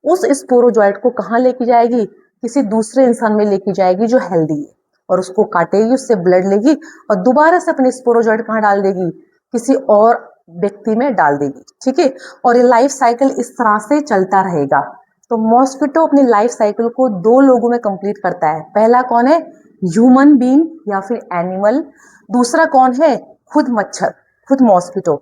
उस स्पोरोजॉइट को कहाँ लेके जाएगी? किसी दूसरे इंसान में लेके जाएगी जो हेल्दी है, और उसको काटेगी, उससे ब्लड लेगी और दोबारा से अपने स्पोरोजॉइट कहाँ डाल देगी? किसी और व्यक्ति में डाल देगी, ठीक है। और ये लाइफ साइकिल इस तरह से चलता रहेगा। तो मॉस्किटो अपनी लाइफ साइकिल को 2 लोगों में कंप्लीट करता है। पहला कौन है? ह्यूमन बीइंग या फिर एनिमल। दूसरा कौन है? खुद मच्छर, खुद मॉस्किटो।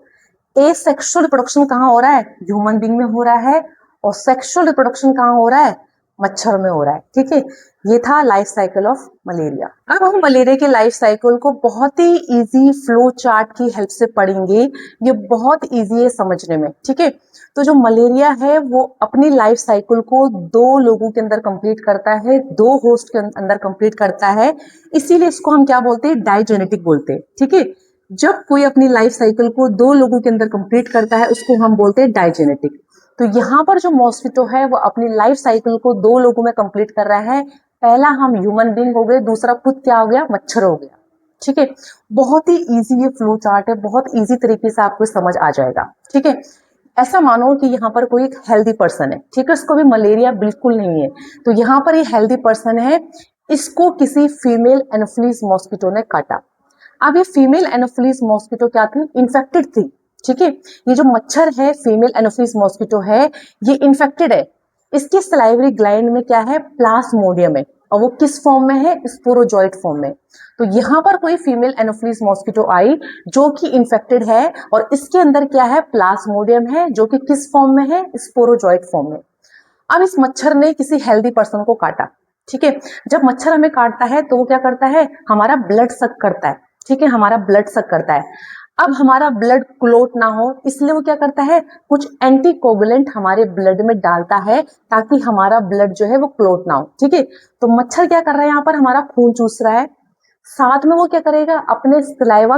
एसेक्सुअल रिप्रोडक्शन कहाँ हो रहा है? ह्यूमन बीइंग में हो रहा है। और सेक्सुअल रिप्रोडक्शन कहाँ हो रहा है? मच्छर में हो रहा है, ठीक है। ये था लाइफ साइकिल ऑफ मलेरिया। अब हम मलेरिया की लाइफ साइकिल को बहुत ही इजी फ्लो चार्ट की हेल्प से पढ़ेंगे। ये बहुत इजी है समझने में, ठीक है। तो जो मलेरिया है वो अपनी लाइफ साइकिल को 2 लोगों के अंदर कंप्लीट करता है, 2 होस्ट के अंदर कंप्लीट करता है। इसीलिए इसको हम क्या बोलते हैं? डाइजेनेटिक बोलते हैं, ठीक है। जब कोई अपनी लाइफ साइकिल को 2 लोगों के अंदर कंप्लीट करता है उसको हम बोलते हैं डाइजेनेटिक। तो यहाँ पर जो मॉस्किटो है वो अपनी लाइफ साइकिल को 2 लोगों में कंप्लीट कर रहा है। पहला हम ह्यूमन बीइंग हो गए, दूसरा खुद क्या हो गया? मच्छर हो गया, ठीक है। बहुत ही इजी ये फ्लो चार्ट है, बहुत इजी तरीके से आपको समझ आ जाएगा, ठीक है। ऐसा मानो कि यहाँ पर कोई एक हेल्दी पर्सन है, ठीक है, उसको भी मलेरिया बिल्कुल नहीं है। तो यहाँ पर ये हेल्दी पर्सन है, इसको किसी फीमेल एनोफिलीज मॉस्किटो ने काटा। अब ये फीमेल एनोफिलीज मॉस्किटो क्या थी? इन्फेक्टेड थी, ठीक है। ये जो मच्छर है फीमेल एनोफिलीज मॉस्किटो है, ये इन्फेक्टेड है। इसके सलाइवरी ग्लैंड में क्या है? प्लाज्मोडियम है, और वो किस फॉर्म में है? स्पोरोजॉइट फॉर्म में। तो यहाँ पर कोई फीमेल एनोफिलीज मॉस्किटो आई जो कि इन्फेक्टेड है, और इसके अंदर क्या है? प्लाज्मोडियम है, जो कि किस फॉर्म में है? स्पोरोजॉइट फॉर्म में। अब इस मच्छर ने किसी हेल्दी पर्सन को काटा, ठीक है। जब मच्छर हमें काटता है तो वो क्या करता है? हमारा ब्लड सक करता है, ठीक है, हमारा ब्लड सक करता है। अब हमारा ब्लड क्लोट ना हो इसलिए वो क्या करता है? कुछ एंटीकोगुलेंट हमारे ब्लड में डालता है ताकि हमारा ब्लड जो है वो क्लोट ना हो, ठीक है। तो मच्छर क्या कर रहा है? यहाँ पर हमारा खून चूस रहा है, साथ में वो क्या करेगा? अपने सलाइवा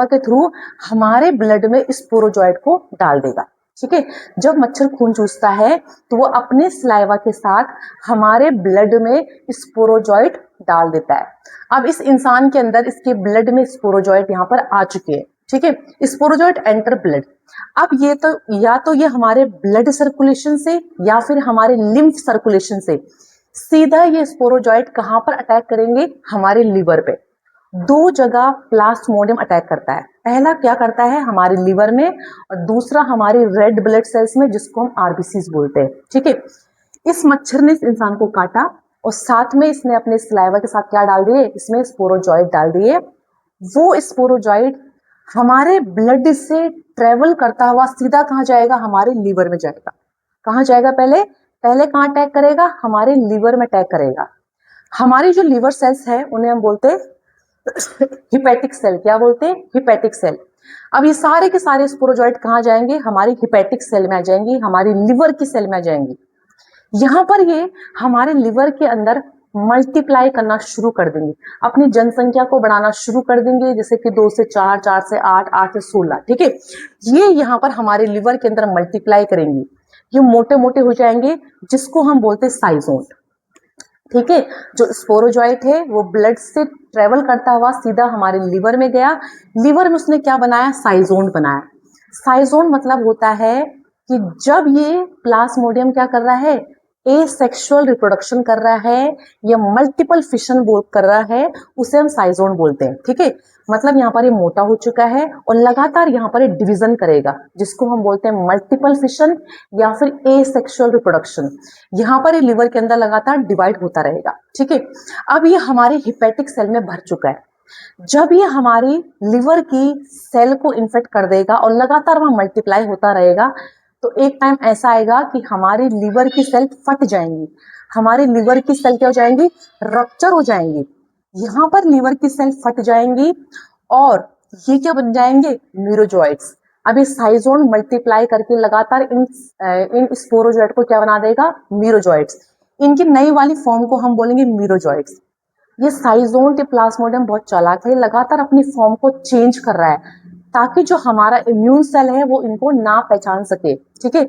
के थ्रू हमारे ब्लड में स्पोरोजॉइट को डाल देगा, ठीक है। जब मच्छर खून चूसता है तो वो अपने सलाइवा के साथ हमारे ब्लड में स्पोरोजॉइट डाल देता है। अब इस इंसान के अंदर इसके ब्लड में स्पोरोजॉइट यहाँ पर आ चुके हैं, ठीक है। Sporozoite enter blood. अब ये तो ये हमारे ब्लड सर्कुलेशन से या फिर हमारे लिम्फ सर्कुलेशन से सीधा ये स्पोरोजॉइट कहाँ पर अटैक करेंगे? हमारे लिवर पे। दो जगह प्लाज्मोडियम अटैक करता है। पहला क्या करता है? हमारे लिवर में, और दूसरा हमारे रेड ब्लड सेल्स में, जिसको हम आरबीसीज बोलते हैं। ठीक है, इस मच्छर ने इस इंसान को काटा और साथ में इसने अपने सलाइवा के साथ क्या डाल दिए? इसमें स्पोरोजॉइट डाल दिए। वो स्पोरोजॉइट हमारे ब्लड से ट्रेवल करता हुआ सीधा कहाँ जाएगा? हमारे लिवर में जाएगा। कहाँ जाएगा? पहले पहले कहाँ अटैक करेगा? हमारे लिवर में अटैक करेगा। हमारी जो लिवर सेल्स है उन्हें हम बोलते हैं हिपैटिक सेल। क्या बोलते हैं? Hepatic cell. अब ये सारे के सारे स्पोरोजॉइट कहाँ जाएंगे? हमारी हिपैटिक सेल में आ जाएंगी, हमारी लिवर की सेल में आ जाएंगी। यहाँ पर ये हमारे लिवर के अंदर मल्टीप्लाई करना शुरू कर देंगे, अपनी जनसंख्या को बढ़ाना शुरू कर देंगे, जैसे कि 2 से 4, 4 से 8, 8 से 16। ठीक है, ये यहाँ पर हमारे लिवर के अंदर मल्टीप्लाई करेंगे, ये मोटे मोटे हो जाएंगे, जिसको हम बोलते हैं साइजोन। ठीक है, जो स्पोरोजॉइट है वो ब्लड से ट्रेवल करता हुआ सीधा हमारे लिवर में गया। लिवर में उसने क्या बनाया? साइजोन बनाया। साइजोन मतलब होता है कि जब ये प्लाज्मोडियम क्या कर रहा है? एसेक्सुअल रिप्रोडक्शन कर रहा है या मल्टीपल फिशन कर रहा है, उसे हम साइजोन बोलते हैं। ठीक है, मतलब यहाँ पर ये मोटा हो चुका है और लगातार यहाँ पर ये डिवीजन करेगा, जिसको हम बोलते हैं मल्टीपल फिशन या फिर एसेक्सुअल रिप्रोडक्शन। यहाँ पर ये लिवर के अंदर लगातार डिवाइड होता रहेगा। ठीक है, अब ये हमारे हिपैटिक सेल में भर चुका है। जब ये हमारी लिवर की सेल को इन्फेक्ट कर देगा और लगातार वहां मल्टीप्लाई होता रहेगा, तो एक टाइम ऐसा आएगा कि हमारी लिवर की सेल फट जाएंगी। हमारी लिवर की सेल क्या हो जाएंगी? रप्चर हो जाएंगी। यहाँ पर लिवर की सेल फट जाएंगी और ये क्या बन जाएंगे? मीरोजॉइट्स। अब ये साइजोन मल्टीप्लाई करके लगातार इन स्पोरोजॉइट को क्या बना देगा? मीरोजॉइट्स। इनकी नई वाली फॉर्म को हम बोलेंगे मीरोजॉइट्स। ये साइजोन के प्लाज्मोडियम बहुत चालाक है, लगातार अपनी फॉर्म को चेंज कर रहा है ताकि जो हमारा इम्यून सेल है वो इनको ना पहचान सके। ठीक है,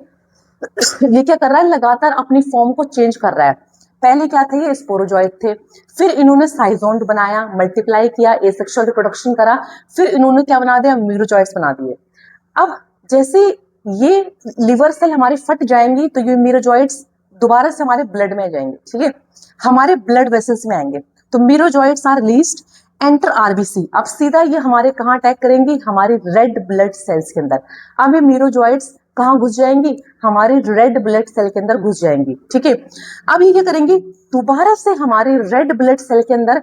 ये क्या कर रहा है? लगातार अपनी फॉर्म को चेंज कर रहा है। पहले क्या थे? ये स्पोरोजॉइट थे, फिर इन्होंने साइजोन बनाया, मल्टीप्लाई किया, एसेक्सुअल रिप्रोडक्शन करा, फिर इन्होंने क्या बना दिया? मीरोजॉइट्स बना दिए। अब जैसे ये लिवर सेल हमारी फट जाएंगी तो ये मीरोजॉइट्स दोबारा से हमारे ब्लड में आ जाएंगे। ठीक है, हमारे ब्लड वेसल्स में आएंगे, तो मीरोजॉइट्स आर रिलीज्ड, एंटर आरबीसी। अब सीधा ये हमारे कहाँ अटैक करेंगी? हमारे रेड ब्लड सेल्स के अंदर। अब ये मीरोजॉइट्स कहाँ घुस जाएंगी? हमारे रेड ब्लड सेल के अंदर घुस जाएंगी। ठीक है, अब ये क्या करेंगी? दोबारा से हमारे रेड ब्लड सेल के अंदर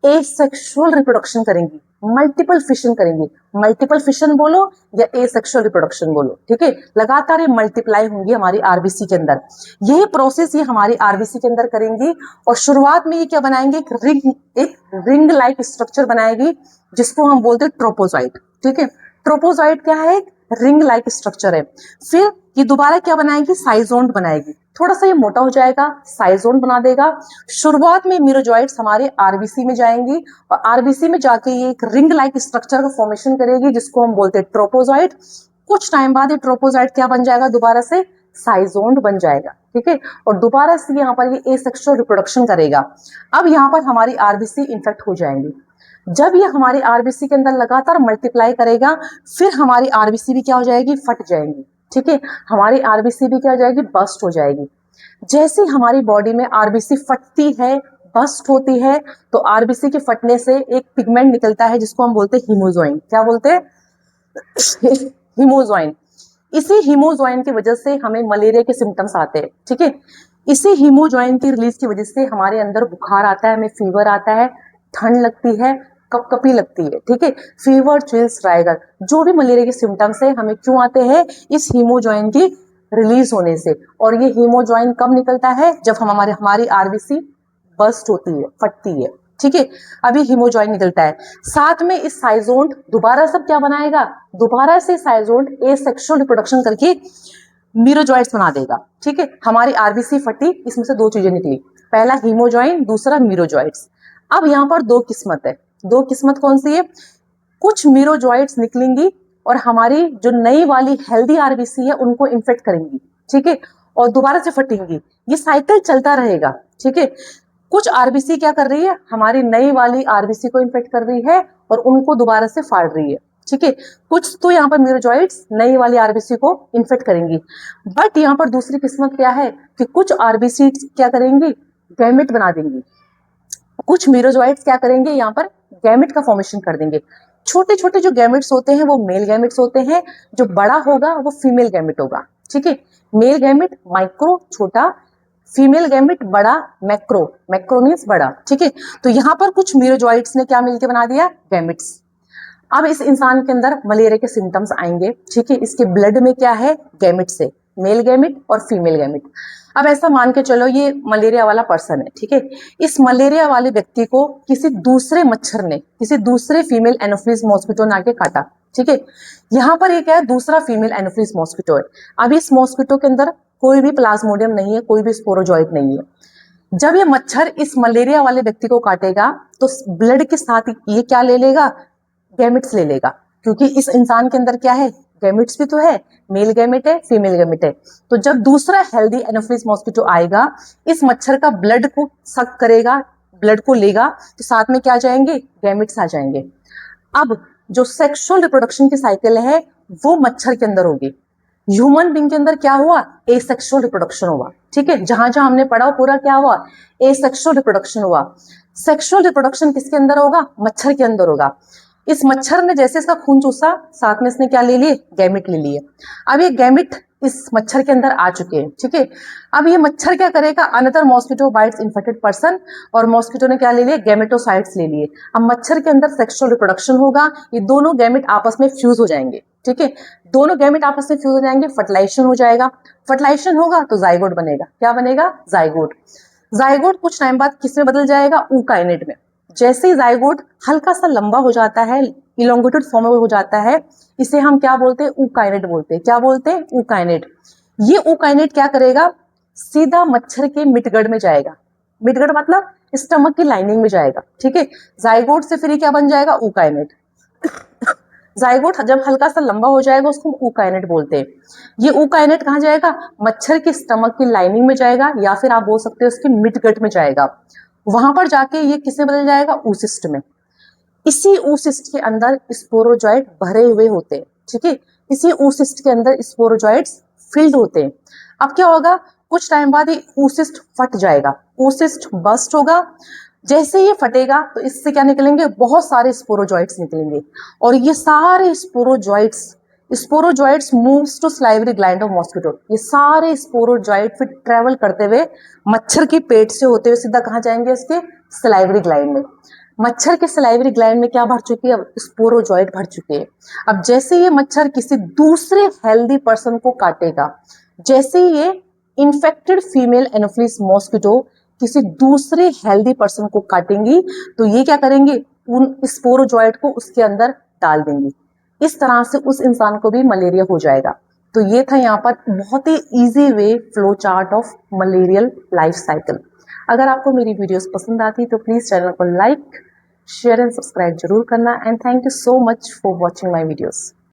एसेक्सुअल रिप्रोडक्शन करेंगी, मल्टीपल फिशन करेंगी। मल्टीपल फिशन बोलो या एसेक्सुअल रिप्रोडक्शन बोलो। ठीक है, लगातार ये मल्टीप्लाई होंगी हमारी आरबीसी के अंदर। यही प्रोसेस ये हमारी आरबीसी के अंदर करेंगी और शुरुआत में ये क्या बनाएंगे? एक रिंग लाइक स्ट्रक्चर बनाएगी, जिसको हम बोलते हैं ट्रोपोजॉइट। ठीक है, ट्रोपोजॉइट क्या है? रिंग लाइक स्ट्रक्चर है। फिर ये दोबारा क्या बनाएगी? साइजोन बनाएगी। थोड़ा सा ये मोटा हो जाएगा, साइजोन बना देगा। शुरुआत में मीरोजॉइट्स हमारे आरबीसी में जाएंगी और आरबीसी में जाके ये एक रिंग लाइक स्ट्रक्चर का फॉर्मेशन करेगी, जिसको हम बोलते हैं ट्रोपोजॉइट। कुछ टाइम बाद ये ट्रोपोजॉइट क्या बन जाएगा? दोबारा से साइजोन बन जाएगा। ठीक है, और दोबारा से यहाँ पर ये एसेक्सुअल रिप्रोडक्शन करेगा। अब यहाँ पर हमारी आरबीसी इन्फेक्ट हो जाएंगी। जब ये हमारी आरबीसी के अंदर लगातार मल्टीप्लाई करेगा, फिर हमारी आरबीसी भी क्या हो जाएगी? फट जाएंगी। ठीक है, हमारी आरबीसी भी क्या हो जाएगी? बस्ट हो जाएगी। जैसे हमारी बॉडी में आरबीसी फटती है, बस्ट होती है, तो आरबीसी के फटने से एक पिगमेंट निकलता है, जिसको हम बोलते हैं हीमोजॉइन। क्या बोलते हैं? हीमोजॉइन। इसी हीमोजॉइन की वजह से हमें मलेरिया के सिम्टम्स आते हैं। ठीक है, इसी हीमोजॉइन की रिलीज की वजह से हमारे अंदर बुखार आता है, हमें फीवर आता है, ठंड लगती है, कपकपी लगती है। ठीक है, फीवर, चिल्स, राइगर, जो भी मलेरिया के सिम्टम्स है हमें क्यों आते हैं? इस हीमोजॉइन की रिलीज होने से। और ये हीमोजॉइन कब निकलता है? जब हमारी आरबीसी बस्ट होती है, फटती है। ठीक है, अभी हीमोजॉइन निकलता है। साथ में इस साइजोन दोबारा सब क्या बनाएगा? दोबारा से साइजोन एसेक्सुअल रिप्रोडक्शन करके मीरोजॉइट्स बना देगा। ठीक है, हमारी आरबीसी फटी, इसमें से दो चीजें निकली, पहला हीमोजॉइन, दूसरा मीरोजॉइट्स। अब यहाँ पर दो किस्मत है। दो किस्मत कौन सी है? कुछ मीरोजॉइट्स निकलेंगी और हमारी जो नई वाली हेल्दी आरबीसी है उनको इन्फेक्ट करेंगी। ठीक है, और दोबारा से फटेंगी। ये साइकिल चलता रहेगा। ठीक है, कुछ आरबीसी क्या कर रही है? हमारी नई वाली आरबीसी को इन्फेक्ट कर रही है और उनको दोबारा से फाड़ रही है। ठीक है, कुछ तो यहाँ पर मीरोजॉइट्स नई वाली आरबीसी को इन्फेक्ट करेंगी। बट यहाँ पर दूसरी किस्मत क्या है कि कुछ आरबीसी क्या करेंगी? गैमेट बना देंगी। कुछ मीरोजोइट्स क्या करेंगे, यहाँ पर गैमेट का फॉर्मेशन कर देंगे। छोटे छोटे जो गैमेट्स होते हैं वो मेल गैमेट्स होते हैं, जो बड़ा होगा वो फीमेल गैमेट होगा। ठीक है, मेल गैमेट माइक्रो छोटा, फीमेल गैमेट बड़ा मैक्रो, मैक्रो मीन्स बड़ा। ठीक है, तो यहाँ पर कुछ मीरोजोइट्स ने क्या मिलकर बना दिया, गैमेट्स। अब इस इंसान के अंदर मलेरिया के सिम्टम्स आएंगे। ठीक है, इसके ब्लड में क्या है, गैमेट से, मेल गैमेट और फीमेल गैमेट। अब ऐसा मान के चलो ये मलेरिया वाला पर्सन है। ठीक है, इस मलेरिया वाले व्यक्ति को किसी दूसरे मच्छर ने, किसी दूसरे फीमेल एनोफिलिस मॉस्किटो ने आके काटा। ठीक है, यहाँ पर एक है दूसरा फीमेल एनोफिलिस मॉस्किटो है। अब इस मॉस्किटो के अंदर कोई भी प्लाज्मोडियम नहीं है, कोई भी स्पोरोजॉइट नहीं है। जब ये मच्छर इस मलेरिया वाले व्यक्ति को काटेगा तो ब्लड के साथ ये क्या ले लेगा, गैमेट्स ले लेगा, क्योंकि इस इंसान के अंदर क्या है, गैमेट्स भी तो है, मेल गैमेट है, फीमेल गैमेट है। तो जब दूसरा हेल्दी एनोफिलिस मॉस्किटो आएगा, इस मच्छर का ब्लड को सक करेगा, ब्लड को लेगा, तो साथ में क्या जाएंगे, गैमेट्स आ जाएंगे। अब जो सेक्सुअल रिप्रोडक्शन की साइकिल है वो मच्छर के अंदर होगी। ह्यूमन बींग के अंदर क्या हुआ, एसेक्सुअल रिप्रोडक्शन हुआ। ठीक है, जहां जहां हमने पढ़ा पूरा क्या हुआ, एसेक्सुअल रिप्रोडक्शन हुआ। सेक्सुअल रिप्रोडक्शन किसके अंदर होगा, मच्छर के अंदर होगा। इस मच्छर ने जैसे इसका खून चूसा, साथ में इसने क्या ले लिए, गैमेट ले लिए। अब ये गैमेट इस मच्छर के अंदर आ चुके हैं। ठीक है, अब ये मच्छर क्या करेगा, another mosquito bytes infected person, और मॉस्किटो ने क्या ले लिए, गैमेटोसाइट्स ले लिए। अब मच्छर के अंदर सेक्सुअल रिप्रोडक्शन होगा, ये दोनों गैमेट आपस में फ्यूज हो जाएंगे। ठीक है, दोनों गैमेट आपस में फ्यूज हो जाएंगे, फर्टिलाइजेशन हो जाएगा। फर्टिलाइजेशन होगा तो जाइगोट बनेगा। क्या बनेगा, जाइगोट। जाइगोट कुछ टाइम बाद किसमें बदल जाएगा, ऊकाइनेट में। जैसे ही जाइगोट हल्का सा लंबा हो जाता है, इलोंगेटेड फॉर्म में हो जाता है, इसे हम क्या बोलते हैं, ऊकाइनेट बोलते हैं। क्या बोलते हैं, ऊकाइनेट। ये ऊकाइनेट क्या करेगा, सीधा मच्छर के मिटगढ़ में जाएगा। मिटगढ़ मतलब स्टमक की लाइनिंग में जाएगा। ठीक है, जाइगोट से फिर क्या बन जाएगा, ऊकाइनेट। जाइगोट जब हल्का सा लंबा हो जाएगा उसको ऊकाइनेट बोलते हैं। ये ऊकाइनेट कहाँ जाएगा, मच्छर के स्टमक की लाइनिंग में जाएगा, या फिर आप बोल सकते हो उसके मिडगट में जाएगा। वहां पर जाके ये किसमें बदल जाएगा, oocyst में। इसी oocyst के अंदर स्पोरोजॉइट भरे हुए होते हैं। ठीक है, इसी oocyst के अंदर स्पोरोजॉइट्स फिल्ड होते हैं। अब क्या होगा, कुछ टाइम बाद ये oocyst फट जाएगा, oocyst बस्ट होगा। जैसे ये फटेगा तो इससे क्या निकलेंगे, बहुत सारे स्पोरोजॉइट्स निकलेंगे, और ये सारे sporozoites moves to salivary gland of mosquito. ये सारे स्पोरोजॉइट फिर ट्रेवल करते हुए मच्छर के पेट से होते हुए सीधा कहाँ जाएंगे, इसके सलाइवरी ग्लैंड में। मच्छर के सलाइवरी ग्लैंड में क्या भर चुकी है, अब स्पोरोजॉइट भर चुके हैं। अब जैसे ये मच्छर किसी दूसरे हेल्दी पर्सन को काटेगा, जैसे ये इन्फेक्टेड फीमेल एनोफिलिस मॉस्किटो किसी दूसरे हेल्दी पर्सन को काटेंगी, तो ये क्या करेंगे, उन स्पोरोजॉइट को उसके अंदर डाल देंगी। इस तरह से उस इंसान को भी मलेरिया हो जाएगा। तो ये था यहाँ पर बहुत ही easy way flow chart of malarial life cycle. अगर आपको मेरी वीडियोस पसंद आती तो प्लीज चैनल को लाइक, शेयर एंड सब्सक्राइब जरूर करना। And thank you so much for watching my videos.